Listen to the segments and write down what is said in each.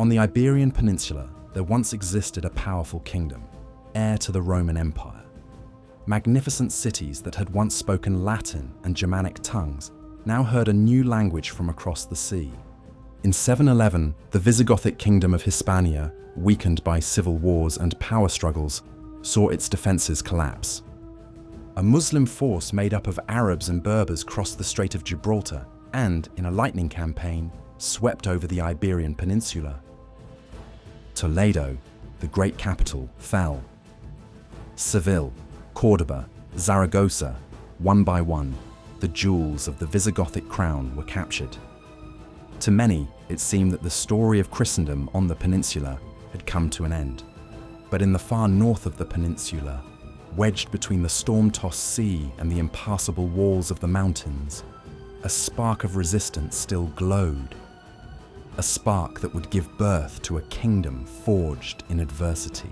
On the Iberian Peninsula, there once existed a powerful kingdom, heir to the Roman Empire. Magnificent cities that had once spoken Latin and Germanic tongues now heard a new language from across the sea. In 711, the Visigothic Kingdom of Hispania, weakened by civil wars and power struggles, saw its defences collapse. A Muslim force made up of Arabs and Berbers crossed the Strait of Gibraltar and, in a lightning campaign, swept over the Iberian Peninsula. Toledo, the great capital, fell. Seville, Córdoba, Zaragoza, one by one, the jewels of the Visigothic crown were captured. To many, it seemed that the story of Christendom on the peninsula had come to an end. But in the far north of the peninsula, wedged between the storm-tossed sea and the impassable walls of the mountains, a spark of resistance still glowed. A spark that would give birth to a kingdom forged in adversity.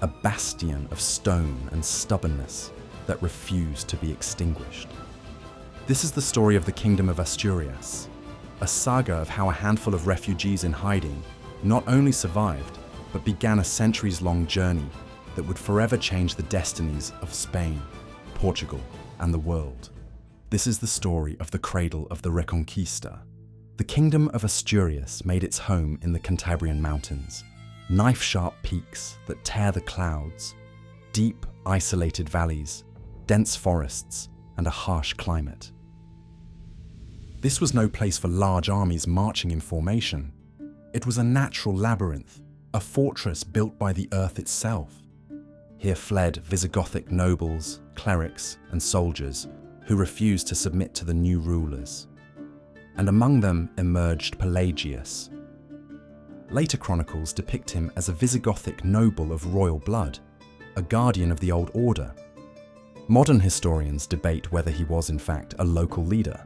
A bastion of stone and stubbornness that refused to be extinguished. This is the story of the Kingdom of Asturias, a saga of how a handful of refugees in hiding not only survived, but began a centuries-long journey that would forever change the destinies of Spain, Portugal, and the world. This is the story of the Cradle of the Reconquista. The Kingdom of Asturias made its home in the Cantabrian mountains, knife-sharp peaks that tear the clouds, deep, isolated valleys, dense forests, and a harsh climate. This was no place for large armies marching in formation. It was a natural labyrinth, a fortress built by the earth itself. Here fled Visigothic nobles, clerics, and soldiers who refused to submit to the new rulers. And among them emerged Pelagius. Later chronicles depict him as a Visigothic noble of royal blood, a guardian of the old order. Modern historians debate whether he was in fact a local leader,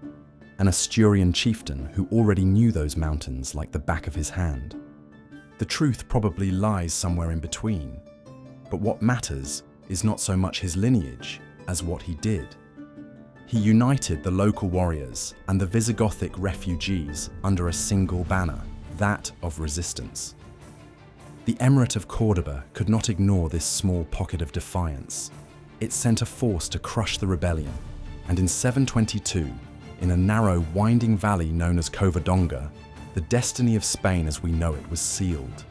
an Asturian chieftain who already knew those mountains like the back of his hand. The truth probably lies somewhere in between, but what matters is not so much his lineage as what he did. He united the local warriors and the Visigothic refugees under a single banner, that of resistance. The Emirate of Córdoba could not ignore this small pocket of defiance. It sent a force to crush the rebellion, and in 722, in a narrow, winding valley known as Covadonga, the destiny of Spain as we know it was sealed.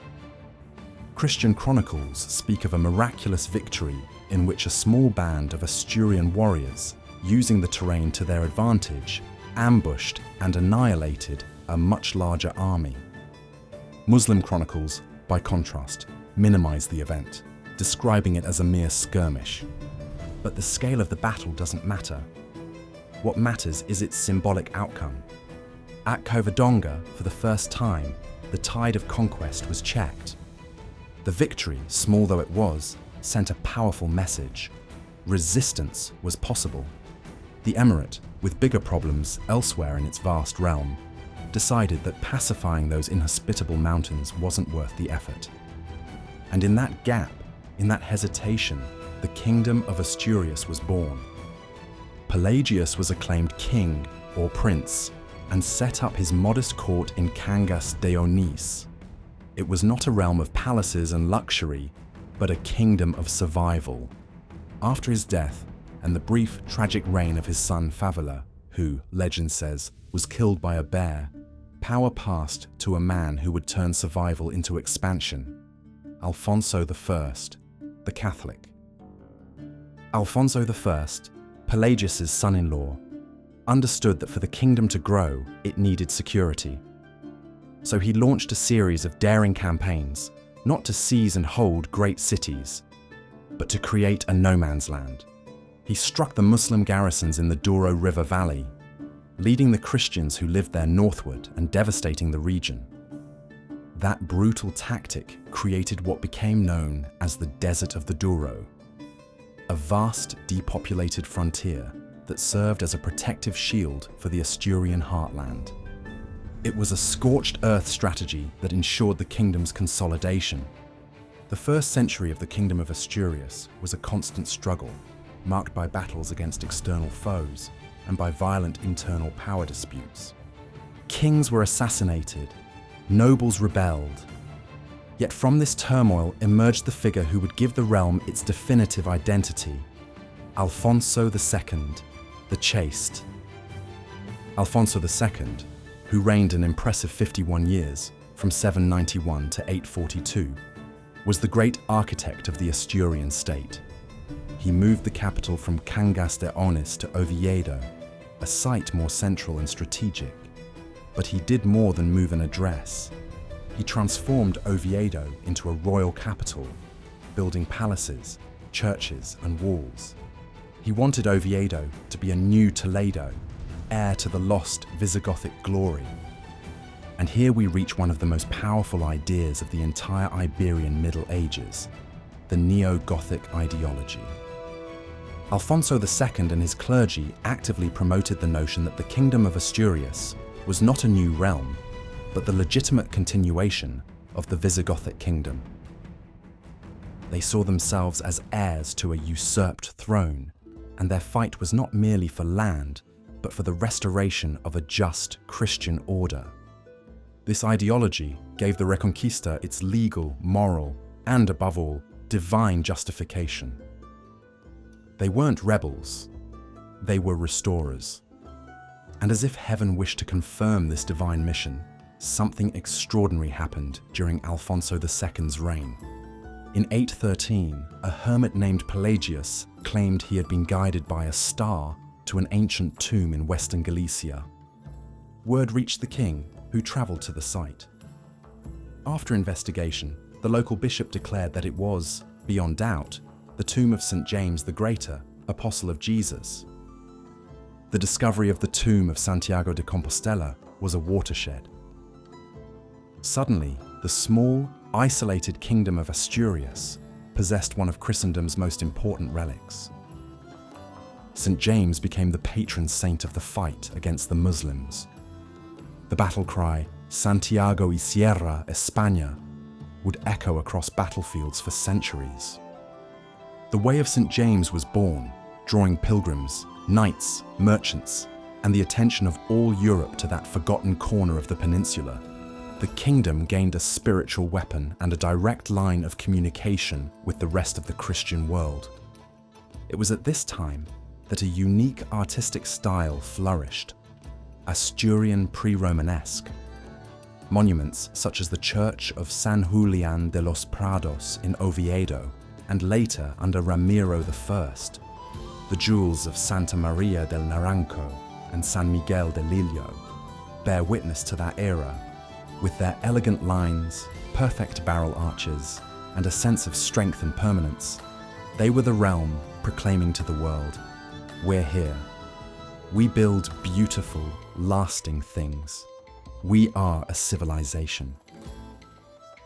Christian chronicles speak of a miraculous victory in which a small band of Asturian warriors, using the terrain to their advantage, ambushed and annihilated a much larger army. Muslim chronicles, by contrast, minimize the event, describing it as a mere skirmish. But the scale of the battle doesn't matter. What matters is its symbolic outcome. At Covadonga, for the first time, the tide of conquest was checked. The victory, small though it was, sent a powerful message. Resistance was possible. The Emirate, with bigger problems elsewhere in its vast realm, decided that pacifying those inhospitable mountains wasn't worth the effort. And in that gap, in that hesitation, the Kingdom of Asturias was born. Pelagius was acclaimed king or prince and set up his modest court in Cangas de Onís. It was not a realm of palaces and luxury, but a kingdom of survival. After his death, and the brief, tragic reign of his son Favola, who, legend says, was killed by a bear, power passed to a man who would turn survival into expansion, Alfonso I, the Catholic. Alfonso I, Pelagius's son-in-law, understood that for the kingdom to grow, it needed security. So he launched a series of daring campaigns, not to seize and hold great cities, but to create a no-man's land. He struck the Muslim garrisons in the Douro River Valley, leading the Christians who lived there northward and devastating the region. That brutal tactic created what became known as the Desert of the Douro, a vast, depopulated frontier that served as a protective shield for the Asturian heartland. It was a scorched earth strategy that ensured the kingdom's consolidation. The first century of the Kingdom of Asturias was a constant struggle, marked by battles against external foes and by violent internal power disputes. Kings were assassinated, Nobles rebelled. Yet from this turmoil emerged the figure who would give the realm its definitive identity: Alfonso II, the Chaste. Alfonso II, who reigned an impressive 51 years, from 791 to 842, was the great architect of the Asturian state. He moved the capital from Cangas de Onís to Oviedo, a site more central and strategic. But he did more than move an address. He transformed Oviedo into a royal capital, building palaces, churches, and walls. He wanted Oviedo to be a new Toledo, heir to the lost Visigothic glory. And here we reach one of the most powerful ideas of the entire Iberian Middle Ages, the Neo-Gothic ideology. Alfonso II and his clergy actively promoted the notion that the Kingdom of Asturias was not a new realm, but the legitimate continuation of the Visigothic kingdom. They saw themselves as heirs to a usurped throne, and their fight was not merely for land, but for the restoration of a just Christian order. This ideology gave the Reconquista its legal, moral, and above all, divine justification. They weren't rebels, they were restorers. And as if heaven wished to confirm this divine mission, something extraordinary happened during Alfonso II's reign. In 813, a hermit named Pelagius claimed he had been guided by a star to an ancient tomb in western Galicia. Word reached the king, who travelled to the site. After investigation, the local bishop declared that it was, beyond doubt, the tomb of St. James the Greater, apostle of Jesus. The discovery of the tomb of Santiago de Compostela was a watershed. Suddenly, the small, isolated Kingdom of Asturias possessed one of Christendom's most important relics. St. James became the patron saint of the fight against the Muslims. The battle cry, Santiago y Sierra España, would echo across battlefields for centuries. The Way of St. James was born, drawing pilgrims, knights, merchants, and the attention of all Europe to that forgotten corner of the peninsula. The kingdom gained a spiritual weapon and a direct line of communication with the rest of the Christian world. It was at this time that a unique artistic style flourished, Asturian pre-Romanesque. Monuments such as the Church of San Julián de los Prados in Oviedo, and later under Ramiro I, the jewels of Santa Maria del Naranco and San Miguel de Lillo, bear witness to that era. With their elegant lines, perfect barrel arches, and a sense of strength and permanence, they were the realm proclaiming to the world, "We're here. We build beautiful, lasting things. We are a civilization."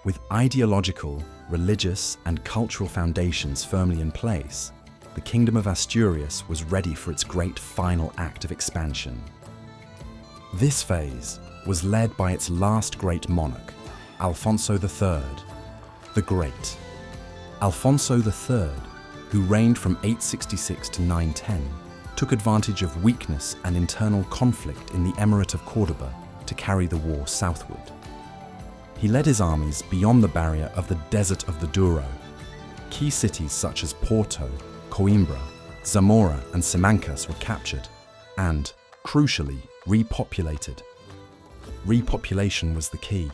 With ideological, religious, and cultural foundations firmly in place, the Kingdom of Asturias was ready for its great final act of expansion. This phase was led by its last great monarch, Alfonso III, the Great. Alfonso III, who reigned from 866 to 910, took advantage of weakness and internal conflict in the Emirate of Córdoba to carry the war southward. He led his armies beyond the barrier of the desert of the Douro. Key cities such as Porto, Coimbra, Zamora, and Simancas were captured and, crucially, repopulated. Repopulation was the key.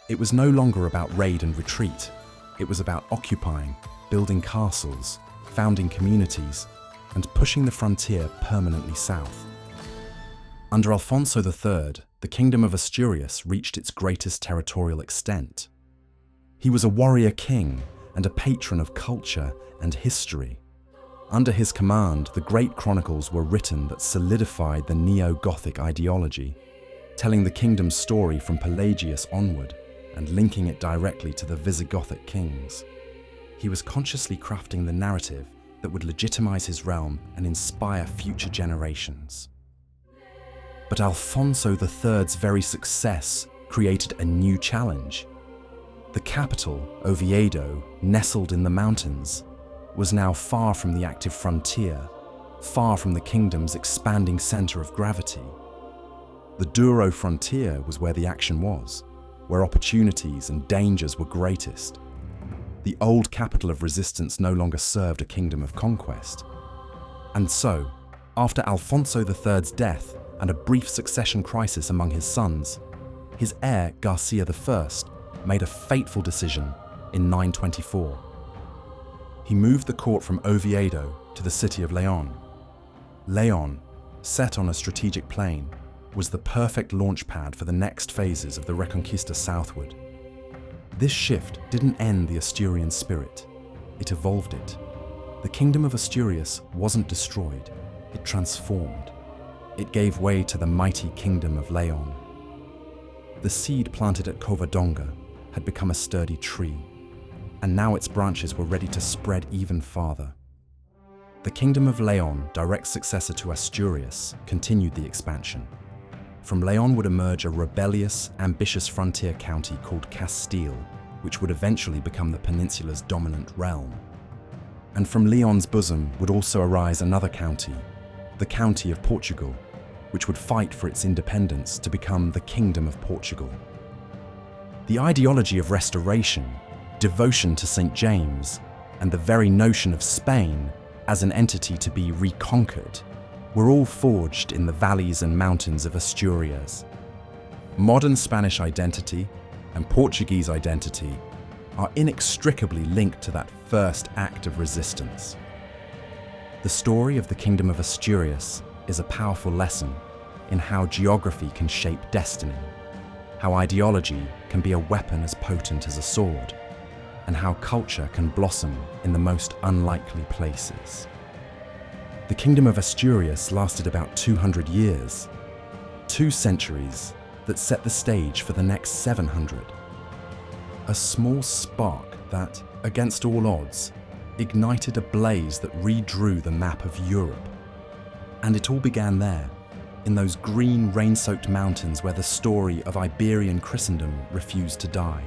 It was no longer about raid and retreat. It was about occupying, building castles, founding communities, and pushing the frontier permanently south. Under Alfonso III, the Kingdom of Asturias reached its greatest territorial extent. He was a warrior king and a patron of culture and history. Under his command, the great chronicles were written that solidified the Neo-Gothic ideology, telling the kingdom's story from Pelagius onward and linking it directly to the Visigothic kings. He was consciously crafting the narrative that would legitimize his realm and inspire future generations. But Alfonso III's very success created a new challenge. The capital, Oviedo, nestled in the mountains, was now far from the active frontier, far from the kingdom's expanding center of gravity. The Douro frontier was where the action was, where opportunities and dangers were greatest. The old capital of resistance no longer served a kingdom of conquest. And so, after Alfonso III's death and a brief succession crisis among his sons, his heir Garcia I made a fateful decision in 924. He moved the court from Oviedo to the city of León. León, set on a strategic plain, was the perfect launchpad for the next phases of the Reconquista southward. This shift didn't end the Asturian spirit, it evolved it. The Kingdom of Asturias wasn't destroyed, it transformed. It gave way to the mighty Kingdom of León. The seed planted at Covadonga had become a sturdy tree, and now its branches were ready to spread even farther. The Kingdom of León, direct successor to Asturias, continued the expansion. From León would emerge a rebellious, ambitious frontier county called Castile, which would eventually become the peninsula's dominant realm. And from León's bosom would also arise another county, the County of Portugal, which would fight for its independence to become the Kingdom of Portugal. The ideology of restoration, devotion to St. James, and the very notion of Spain as an entity to be reconquered were all forged in the valleys and mountains of Asturias. Modern Spanish identity and Portuguese identity are inextricably linked to that first act of resistance. The story of the Kingdom of Asturias is a powerful lesson in how geography can shape destiny, how ideology can be a weapon as potent as a sword, and how culture can blossom in the most unlikely places. The Kingdom of Asturias lasted about 200 years, 2 centuries that set the stage for the next 700. A small spark that, against all odds, ignited a blaze that redrew the map of Europe. And it all began there, in those green, rain-soaked mountains where the story of Iberian Christendom refused to die.